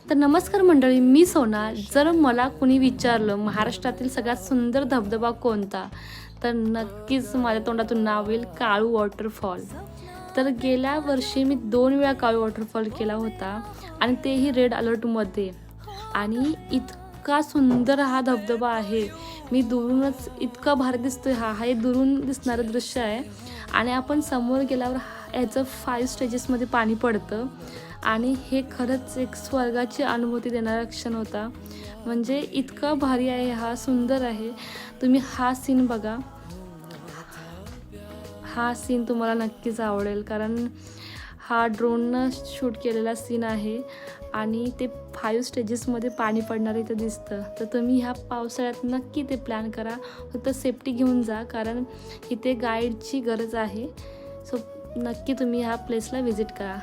तर नमस्कार मंडळी, मी सोना. जर मला कुणी विचारलं महाराष्ट्रातील सगळ्यात सुंदर धबधबा कोणता, तर नक्कीच माझ्या तोंडातून नाव येईल काळू वॉटरफॉल. तर गेल्या वर्षी मी 2 वेळा काळू वॉटरफॉल केला होता आणि तेही रेड अलर्टमध्ये. आणि इतका सुंदर हा धबधबा आहे. मी दुरूनच इतका भारी दिसतोय. हा एक दुरून दिसणारं दृश्य आहे आणि आपण समोर गेल्यावर ह्याचं 5 स्टेजेसमध्ये पाणी पडतं आणि हे खरंच एक स्वर्गाची अनुभूती देणारा क्षण होता. म्हणजे इतका भारी आहे, हा सुंदर आहे. तुम्ही हा सीन बघा. हा सीन तुम्हाला नक्कीच आवडेल, कारण हा ड्रोननं शूट केलेला सीन आहे आणि ते 5 स्टेजेसमध्ये पाणी पडणारं इथं दिसतं. तर तुम्ही ह्या पावसाळ्यात नक्की ते प्लॅन करा. फक्त सेफ्टी घेऊन जा, कारण इथे गाईडची गरज आहे. सो नक्की तुम्ही ह्या प्लेसला व्हिजिट करा.